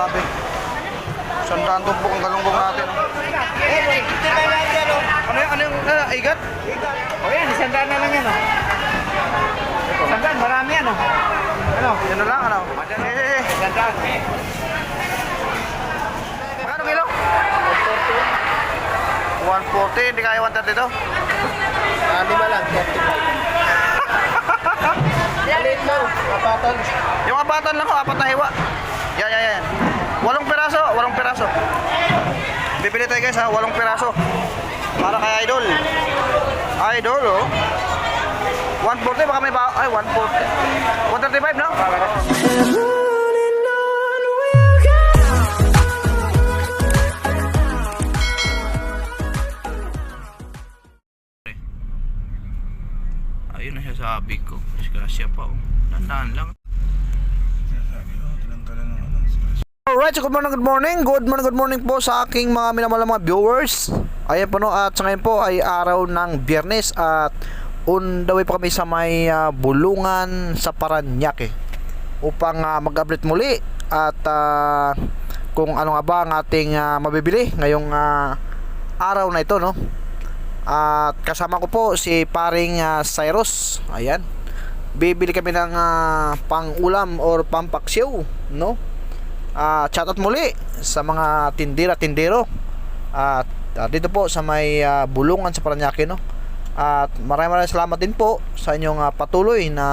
Grabe. Sandaan tumpok ang galunggong natin. Ano yung igat? O yan, isandaan na lang yan. Isandaan, marami yan. Ano? Yan na lang, ano? Isandaan. Magkano kilo? 140, hindi kaya 130 to? Lima lang, 35. Maliit lang, kapatan. Yung apatan lang ko, apat na hiwa. Yan. 8 piraso, 8 piraso. Bibili tayo guys ha, 8 piraso. Para kay Idol. Idol oh. 140 baka may ba? Ay, 140. 135 no? Ayun na siya sabi ko. Disgrasya pa oh. Tandaan lang. Alright, so good morning po sa aking mga minamahal mga viewers. Ayan po no, at sa ngayon po ay araw ng Biyernes at on the way po kami sa may Bulungan sa Parañaque upang mag-update muli at kung ano nga ba ang ating mabibili ngayong araw na ito no. At kasama ko po si paring Cyrus. Ayan. Bibili kami ng pang-ulam or pampaksiw no. Chat out muli sa mga tindera-tindero at dito po sa may Bulungan sa Parañaque no. At maraming salamat din po sa inyong patuloy na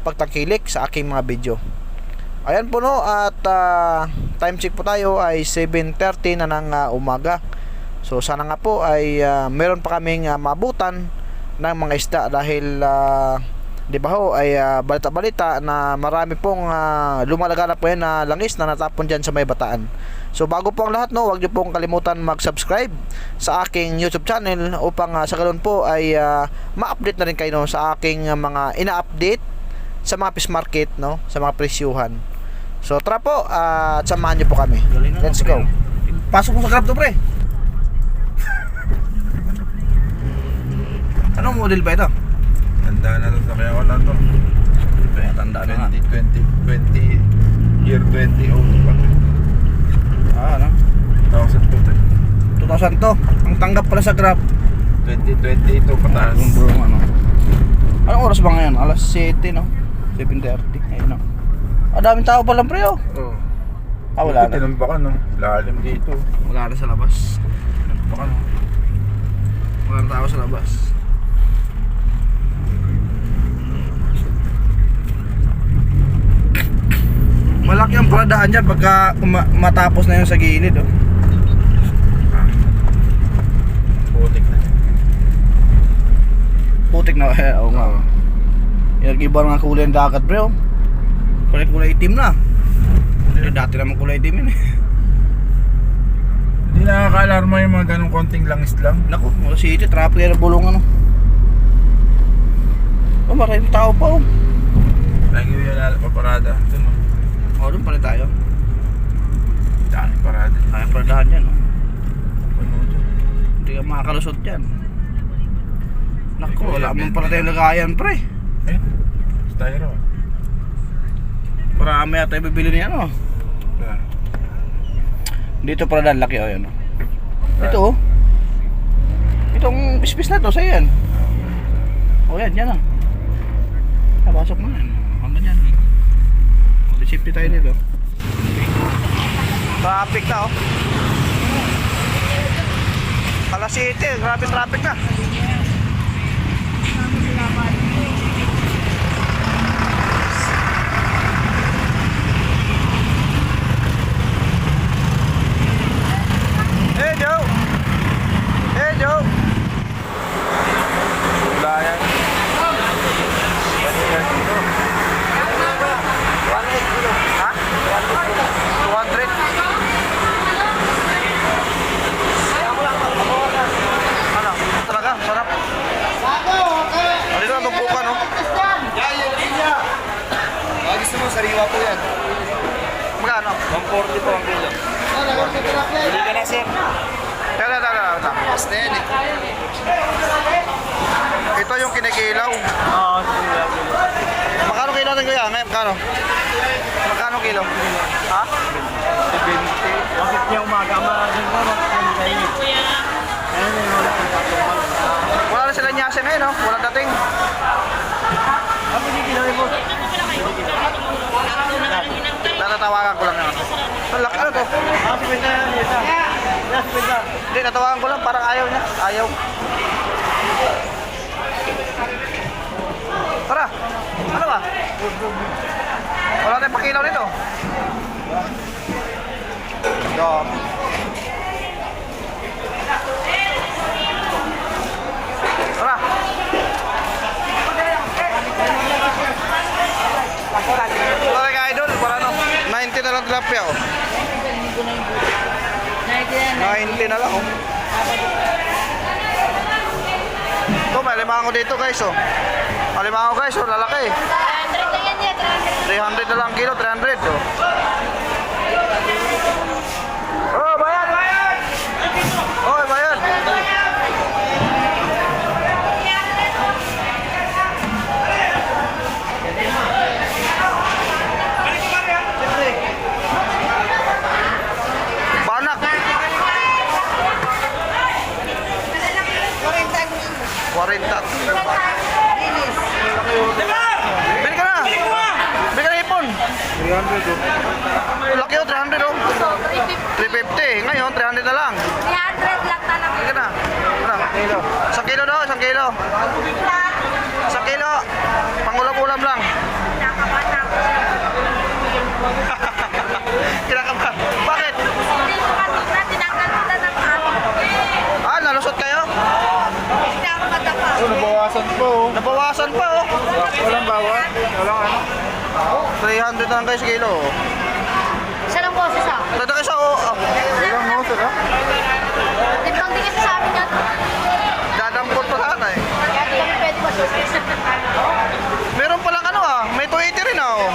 pagtangkilik sa aking mga video. Ayan po no, at time check po tayo ay 7:30 na ng umaga. So sana nga po ay meron pa kaming mabutan ng mga isda dahil di ba ho ay balita-balita na marami pong lumalaganap po yan na langis na natapon dyan sa may Bataan. So bago po ang lahat no, huwag niyo pong kalimutan mag-subscribe sa aking YouTube channel upang sa ganoon po ay ma-update na rin kayo no, sa aking mga ina-update sa mga fish market no, sa mga presyuhan. So tara po at samahan niyo po kami. Let's go. Pasok mo sa Grab to pre. Anong model ba ito? Tanda na ito, kaya wala ito. Tanda na nga. 2020, year 20, pa. Ano? 2000 to. 2000 to. Ang tanggap pala sa Grab. 2020 ito, pataas. Ano? Anong oras ba ngayon? Alas 7 no? 7:30. Ayun no. Daming tao pa lang pre oh. Oo. Wala na. Tinambakan no. Lalim dito. Wala na sa labas. Tinambakan no. Wala na tao sa labas. Malaki ang paradahan dyan pagka matapos na yun sa gilid oh. Putik na. Putik na oo nga. Iba nga kulay ng dagat bro. Kulay itim na. Dati naman kulay itim yun eh. Hindi nakaka-alarma yung mga ganong konting langis lang. Naku, mga city, traffic na Bulungan oh. Oh, maraming tao pa oh. Lagi yun paparada. Ito no. Doon pala tayo. Dami parada. Kaya paradahan yan oh. Puno dyan. Hindi ka makakalusot dyan. Naku, wala mong pala tayong lagayan pre. Styro. Marami yata ibibili niya no. Dito pala dahil laki oh yan oh. Ito oh. Itong pispis na to sa yan. Oh yan, yan ah. Napasok na yan. Hanggang yan. Safety tayo nito. Traffic na oh. Alas 7, grabe traffic na. Hey Joe. Hey Joe. Wala yan. Ha? 200? Ano? Talaga? Sarap? Dito ang tumpukan no? Gusto mo, sariwa po yan. Magkano? 140 po ang kilo. Hindi ka na sir. Tala. Mas na yan eh. Ito yung kinikilaw. Oo, kilo. Magkano kilo natin kuya? Ngayon, magkano? Magkano kilo? Ha? 70. Bakit niya umaga? Maagang ka, Wala na sila nyase ngayon, no? Walang dating. Ano yung ginawa mo? Natatawagan ko lang naman. Ang laki, ano to? Spenda yan, isa. Spenda. Hindi, natawagan ko lang. Parang ayaw niya. Ayaw. Tara. Ano ba? Wala tayong pakilaw nito. Dami. Tara. Tara ka idol. Para ano? 90 na lang tilapia oh. 90 na lang oh. Ito, may limango dito guys oh. May limango guys oh, lalaki. 300 na lang kilo, 300 oh. Oh, bayad, bayad! Oh, bayad! Banak! 40. Bili ka na! Bili ka na ipon! 300 oh. Laki oh, 300 oh. 350. Ngayon, 300 na lang. 300 lang talaga. Bili ka na. Ano? Kilo. 1 kilo daw, 1 kilo. 1 kilo. Pangulam-ulam lang. Nakabata ko. Kinakabahan. Bakit? Hindi ko matupra, tinanggal ko na ng ano. Ah, nalusot kayo? Hindi ako matapa. Nabawasan po oh. Nabawasan pa oh. Walang bawat. Walang ano. 300 na lang kayo sa kilo. oh. Isa lang boses ah. Dada kayo sa oh. Walang mo, sir ah. Timpang tingin sa amin yan. Dadampot pa sana eh. Kaya di kami pwede masusis. Meron palang ano ah. May 280 rin ah oh.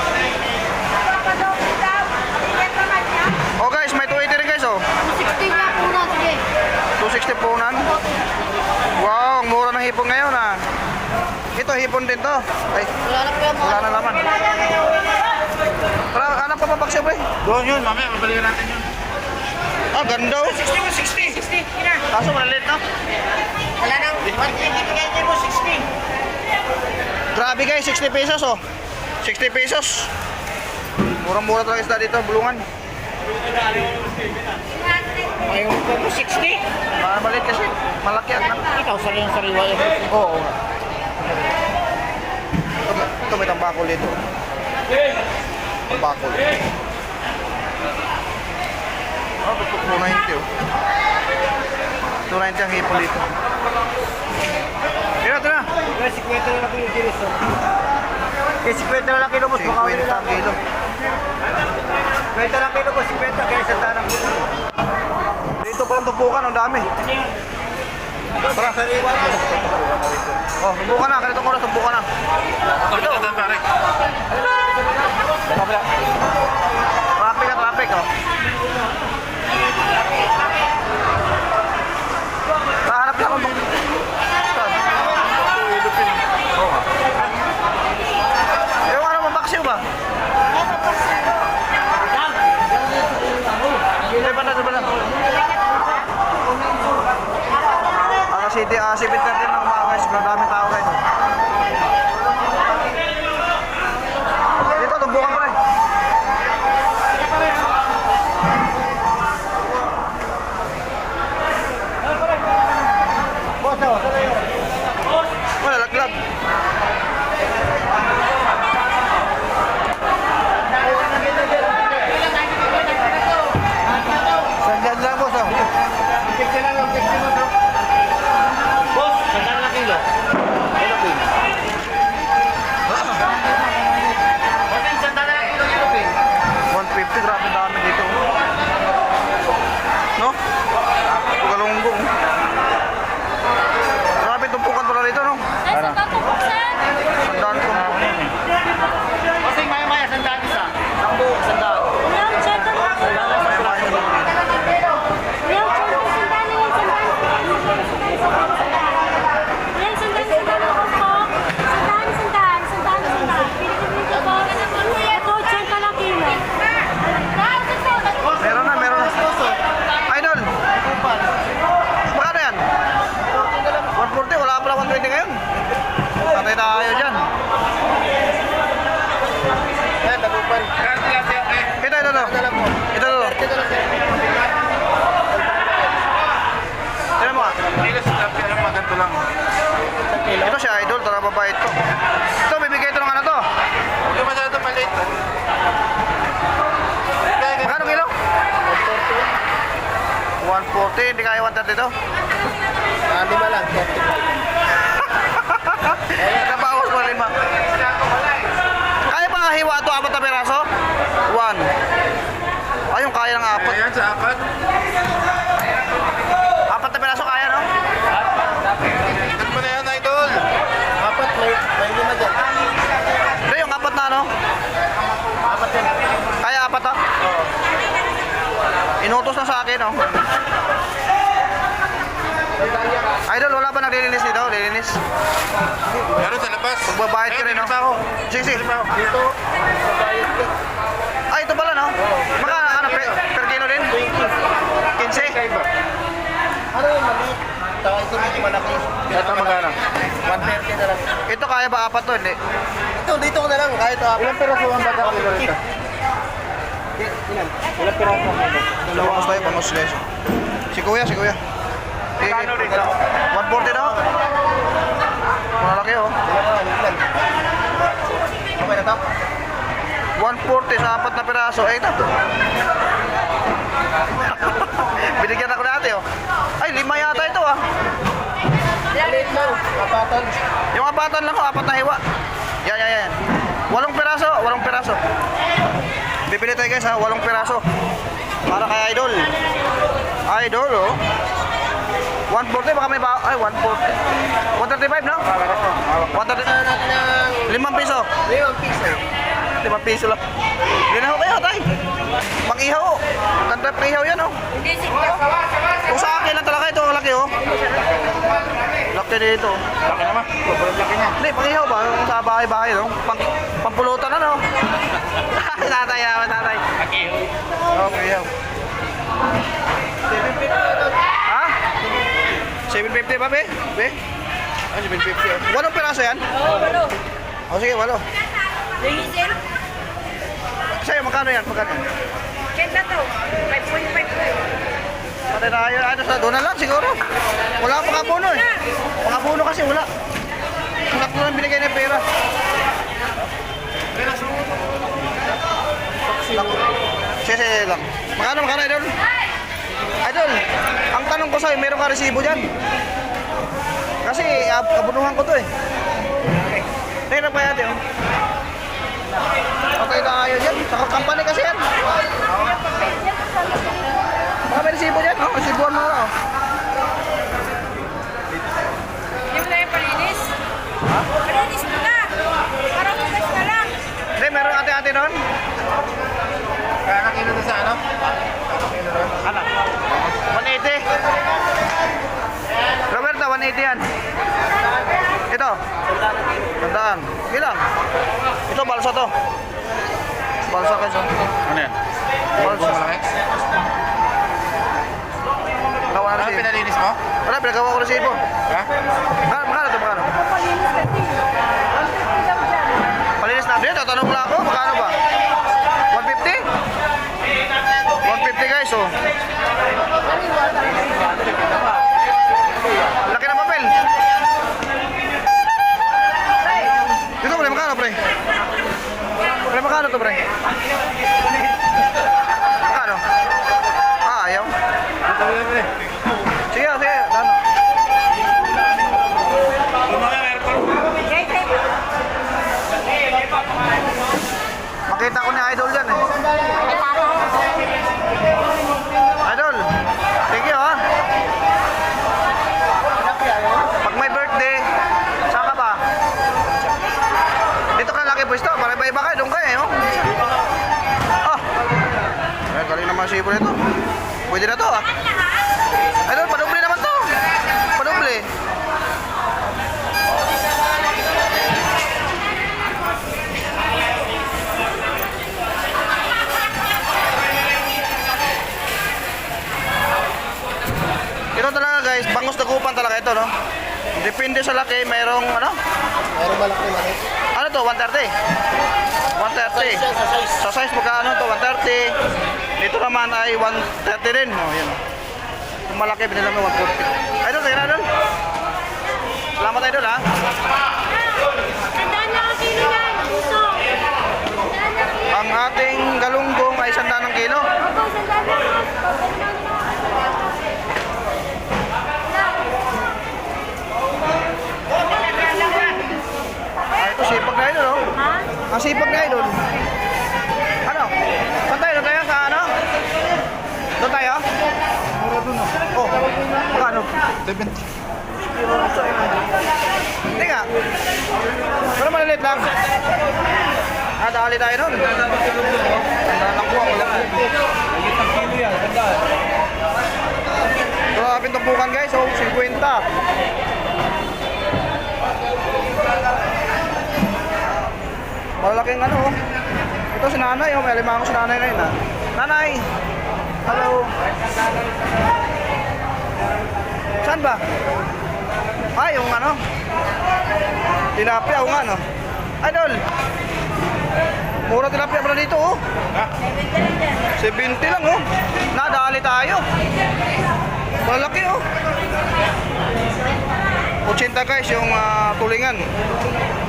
Oh guys, may 280 rin guys oh. 60 niya muna, sige. 260 punan. Wow, ang mura ng hipon ngayon ah. Ito, hipon din to. Ay, Wala na po yung wala na naman. Tara, hanap ka pa baksyo pre. Doon yun, mamaya mabalikan natin yun. Ah, ganda oh. 60. Kaso maliit na. Wala nang 120 bigay mo, 60. Grabe guys, 60 pesos oh. 60 pesos. Murang-mura talaga isda dito, bulungan. Ayaw ko po 60. Maliit kasi, malaki ang Ikaw, sariwa yun. Oo. Ito may tambakol dito. Tambakol. Ah, ba't 290 oh. 290 ang hipon dito. Tira, tira. Kaya 50 na lang kilo kilos. Kaya 50 na lang kilo mo. 50 ang kilo. 50 lang kilo mo, 50 kaya sa tanang kilo. Dito pa ang tubukan, ang dami. Tara. Sariwa yun. Oh, tubukan na. Ganitong oras, tubukan na. Ito, pare. Traffic na traffic oh. Nahanap lang ako nung... Saan? Oo nga. Yung ano, mabaksiw ba? Hindi ba na, di ba na? City, 7:30 ng umaga guys. Maraming tao guys. Dito, tumbukan ko rin. Wala, laglag. Sandyan lang boss oh. Boss, sandaan na kilo. Japan. Ito. Ito. Tignan mo ah. Maganda lang. Ito si Idol, tara babae ito. Ito, bibigay ito ng ano to. Huwag ka masyado palit. Magkano kilo? 140, hindi kaya 130 ito. Lima lang. Nabawas mo 5. Kaya pa hiwa ito, 4 na piraso? 1. Ayun, kaya ng 4. Ayan, sa apat. 4 na piraso kaya, no? Ikat mo na yan, idol. Apat, may lima dyan. Hindi, yung 4 na, no? Apat yan. Kaya 4 to? Oo. Inutos na sa akin, no? Idol, wala ba naglilinis dito? Lilinis? Meron sa labas. Magbabayad ka rin, no? Ayun, ako. Sige. Dito, mabayad ka. Ay, ito pala, no? Magkano, ano, per kilo din? 15? Ano yung maliit? Saka ito medyo malaki. Ito magkano? 130 na lang. Ito kaya ba 4 to? Hindi. Ito, dito ko na lang. Kahit apat. Ilang piraso ang bata kilo rito? Ilan? Ilang piraso ang bata? Bangos tayo, bangos guys. Si kuya. Magkano rito? 140 daw? Malaki, oh. Ilan? Okay na to? 140 sa 4 na piraso. Eh, ito. Binigyan ako dati, oh. Ay, 5 yata ito, ah. Maliit lang. Kapatan. Yung 4 lang, 4 na hiwa. Yan. 8 piraso. Bibili tayo guys, ha. 8 piraso. Para kay Idol. Idol, oh. 140, baka may ba... Ay, 140. 135, no? 135. 5 piso. Mayroon piso. 5 piso lang. Ginaho kayo, tay. Pang-ihaw, oh. Ganda pang-ihaw yan, oh. Hindi, sige. Kung sa akin lang talaga ito, laki, oh. Laki dito. Laki naman. Sobrang laki niya. Hindi, pang-ihaw ba? Yung sa bahay-bahay, no? Pampulutan, ano? Tatay. Okay, ihaw. Ha? 750 ba, be? Ay, 750. 8 piraso yan? Oo, walo. O, sige, 8. Ringisin? Sa'yo, magkano yan? Check na to. 5.5 to. Patay tayo, ano sa doon na lang siguro. Wala pa kapuno eh. Pakapuno kasi wala. Wala ko lang binigay ng pera. Sige lang. Magkano, Idol? Idol, ang tanong ko sa'yo, meron ka resibo dyan? Kasi abunuhan ko to eh. Tingnan pa yan, oh. Patay tayo dyan. Sa company kasi yan. Baka may resibo dyan, oh. Resibuan mo na, oh. Yung na yung palinis? Ha? Palinis mo na. Parang ugas na lang. Hindi, meron ate-ate nun. Kaya kilo na sa ano? Ano? 180. Roberta, 180 yan. Ito. Tandaan. Ilang? Ito, balsa to. Balsa kayo. Ano yan? Balsa. Malaki? Gawa na Ano resibo. pinalinis mo? Wala, pinagawa ko resibo. Ha? Magkano to, magkano? Palinis ka din. 150 lang dyan. Palinis na. Dito, tatanong lang ako. Magkano ba? 150? 150 guys, oh. Laki ng papel. Dito, pre, magkano, pre? Pre, magkano to, pre? Magkano? Ayaw. Sige, ano? Makita ko ni Idol dyan, eh. Idol, thank you, ha? Pag may birthday, saan ka ba? Dito ka na laki pwesto, para iba-iba ka, doon ka eh, oh. Oh, ay, galing naman sibo nito. Pwede na to, ah. Idol, padoble naman to. Padoble. Ito talaga guys, bangus dagupan talaga ito, no? Depende sa laki, mayroong ano? Meron malaki mali. Ano to? 130? 130. Sa size magkano to? 130. Dito naman ay 130 rin. Oh, yan. Kung malaki, binila mo 140. Idol, kaya idol. Salamat idol ha. Tandaan na ang kilo yan. Puso. Tandaan na kilo. Ang ating galunggong ay 100 ng kilo. Opo, tandaan na. Ay, ito sipag na idol oh. Ha? Ang sipag na idol. Ano? Saan tayo? Doon tayo sa ano? Doon tayo? Mura doon oh. Oh, magkano? 70. Hindi nga. Pero malilit lang. Dali tayo nun. Tanda lang po. Grabe tumpukan guys. Oh, 50. Malalaking ano oh. Ito si nanay oh. May alimango si nanay ngayon ha. Nanay! Hello! Saan ba? Ay, yung ano? Tilapia, o nga no? Idol! Mura tilapia pala dito oh. 70 lang oh. Nadali tayo. Malaki oh. 80 guys yung tulingan.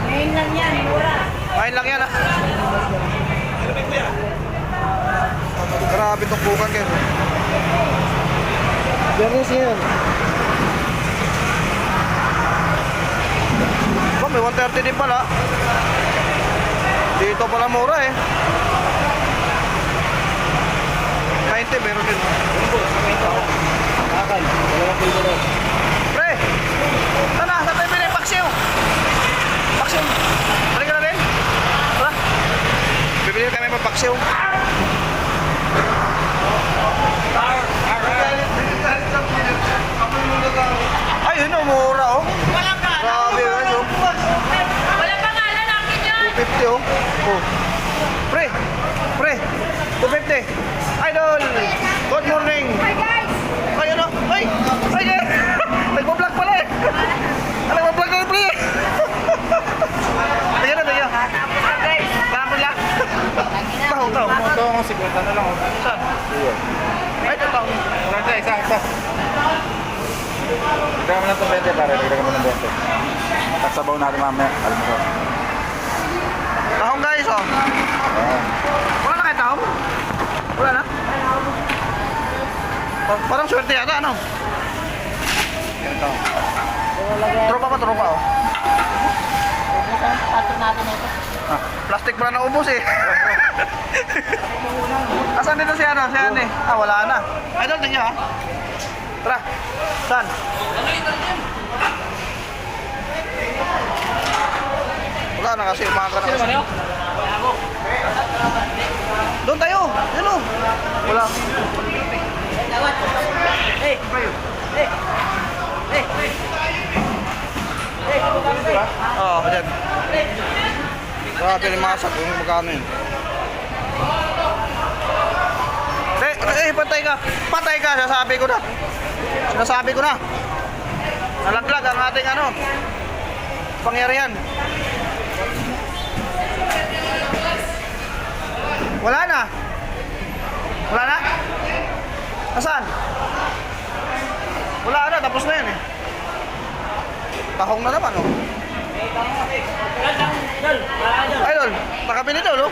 Ngayon lang yan, mura. Ngayon lang yan ah. Grabe itong bukan guys. Biyernes yun. Oh, may 130 din pala. Dito pala mura eh. 90 meron din. Akal. 2 kilo lang. Pre! Sana, saan tayo bilhin? Paksiw! Paksiw! Balik ka na rin? Tara! Bibili kami pa paksiw. Ay, yun oh, mura oh. Grabe guys oh. Walang pangalan akin yun. 250 oh. Oh. Pre! Pre! 250! Idol! Good morning! Hi guys. Ay, ano? Ay! Ay, ay! Nagpa-vlog pala eh! Nagpa-vlog na yung pre! Tingnan na, tingnan. Tapos na guys. Tapos lang. Taho, taho. Ito, 50 na lang. Saan? Ay, ito taho. Isa, isa. Lagyan mo na itong 20 pare, lagyan mo ng 20. Taksabaw natin mamaya. Alam mo. Tahong guys, oh. Wala na kayo tahong? Wala na? Parang swerte yata, ano? Tropa pa, tropa, oh. Patong natin ito. Plastic pa na ubos eh. Asan dito si ano? Si Anne? Ah, wala na. Idol, tingnan ha. Tara. Saan? Wala na kasi, umaga na kasi. Doon tayo. Yan o. Wala. Oo, dyan. Grabe yung masak yung magkano yun. Patay ka. Patay ka, sinasabi ko na. Sinasabi ko na. Nalaglag ang ating ano. Pangyarihan. Wala na. Wala na? Nasaan? Wala na, tapos na yan eh. Tahong na naman oh. Ay Dol, nakabili Dol oh.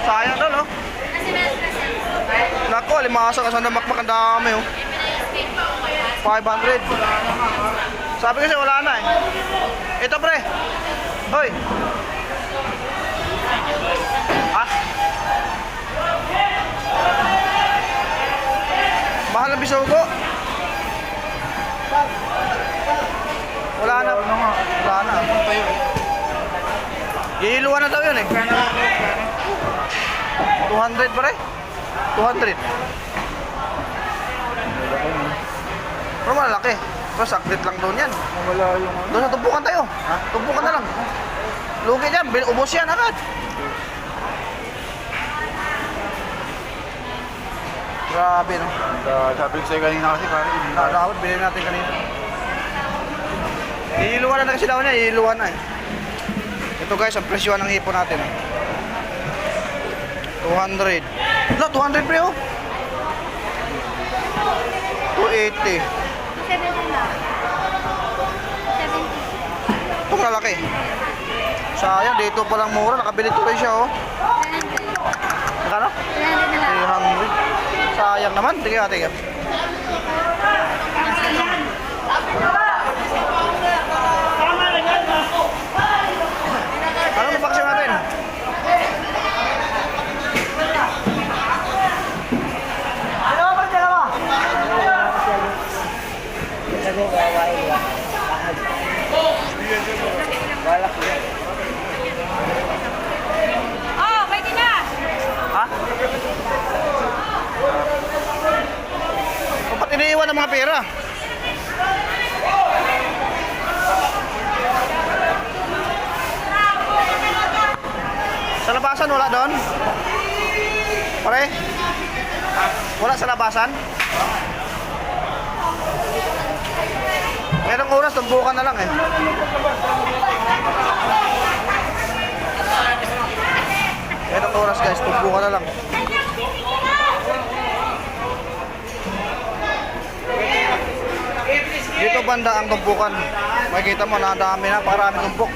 Sayang Dol oh. Nako, limasa ka sa namakmak ang dami oh. 500. Sabi kasi wala na eh. Ito pre. Hoy. Ha? Mahal na bisogo. Wala na. Wala na. Gihiluan na daw yun eh. 200 pare. 200. Pero malaki. Pero saklit lang doon yan. Wala yung ano. Doon sa tumpukan tayo. Ha? Tumpukan na lang. Lugi dyan. Ubos yan agad. Grabe no. Sabi ko sa'yo kanina kasi pare. Nakakawad. Bilhin natin kanina. Iiluwan na kasi daw niya, iiluwan na eh. Ito guys, ang presyo ng hipon natin. 200. No, 200 pre oh. 280. 70 na. 70. Ito kalaki. Sayang, dito palang mura. Nakabili tuloy siya oh. 300. Magkano? 300 na lang. 300. Sayang naman. Tingnan natin. Anong napaksyon natin? Oh, pwede na. Ha? O ba't iniiwan ng mga pera? Sa labasan wala doon? Pare? Wala sa labasan? Merong oras, tumbukan na lang eh. Merong oras guys, tumbukan na lang. Dito banda ang tumpukan. Makikita mo na dami na, parami tumpok.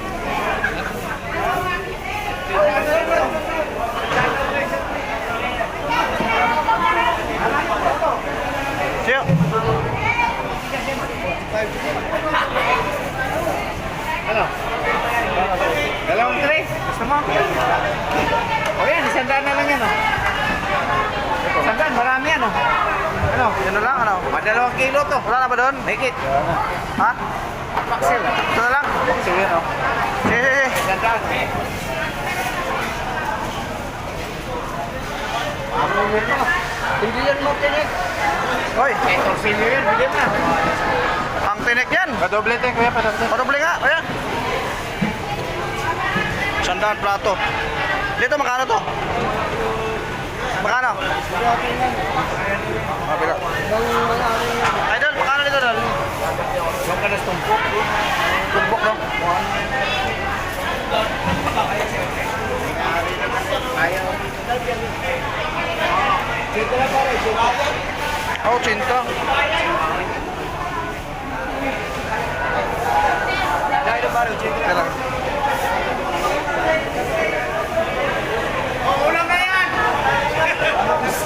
Siyo. Ano? Dalawang tray? Gusto mo? O yan, 100 na lang yan, oh. 100, marami yan, oh. Ano? Yan na lang, ano? Madalawang kilo to. Wala na ba doon? Make it. Ha? Paxil, ah. Ito na lang? Sige, no? Eh. 100. Hindi yan mo tinik. Hoy, Eh, torsilyo yan, bigyan na. ang tinik yan. Padoble tayo kuya, padoble. Padoble nga, ayan. 100 plato. Dito, magkano to? Magkano? Mabila. Idol, magkano dito, Dol? Huwag ka na tumpok. Tumbok, no? Ayaw. Oh, 5. Kaya lang. Ulang na yan!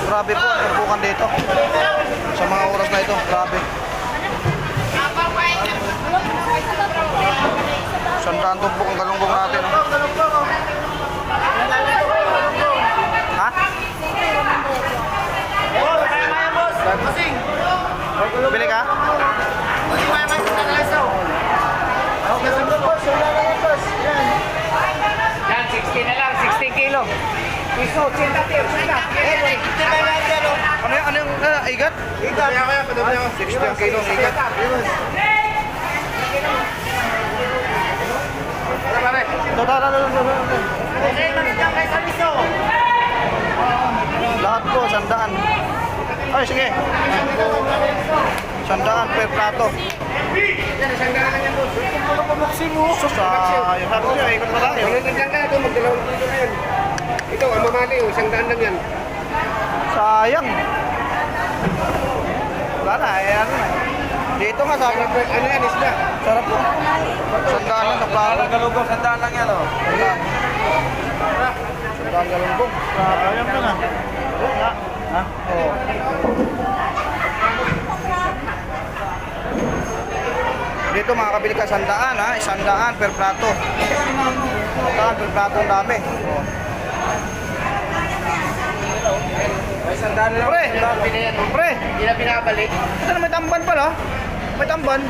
Grabe po ang tumpukan dito. Sa mga oras na ito, grabe. 100 tumpok ang galunggong natin. Oh. Ha? Bili ka? Yan, 60 na lang, 60 kilo. Piso, 80 tiyo, Ano yung igat? Igat. Kaya kaya, padoble ako. 60 ang kilo ng igat. Wala pare. Okay, nandiyan kayo sa piso. Lahat po, 100. Ay, sige. 100 per plato. Yan, isang daan lang yan, boss. Ito pabuksin mo. Sus, yung sabi ko, ikot na tayo. Nandiyan ka na ito, magdalawang kilo na yan. Ito, ang mamali, isang daan lang yan. Sayang. Wala na, ano na. Dito nga sabi ko, Ano yan, isda? sarap po. 100 lang sa plato. Galugong, 100 lang yan oh. 100 galunggong. Sayang na nga. Ha? Oo. Dito makakabili ka 100 ha, 100 per plato. 100 per plato ang dami. Oh. Ay, isang daan lang. Pre! Hindi na yan. Pre, Hindi na pinakabalik. ito na may tamban pala. May tamban.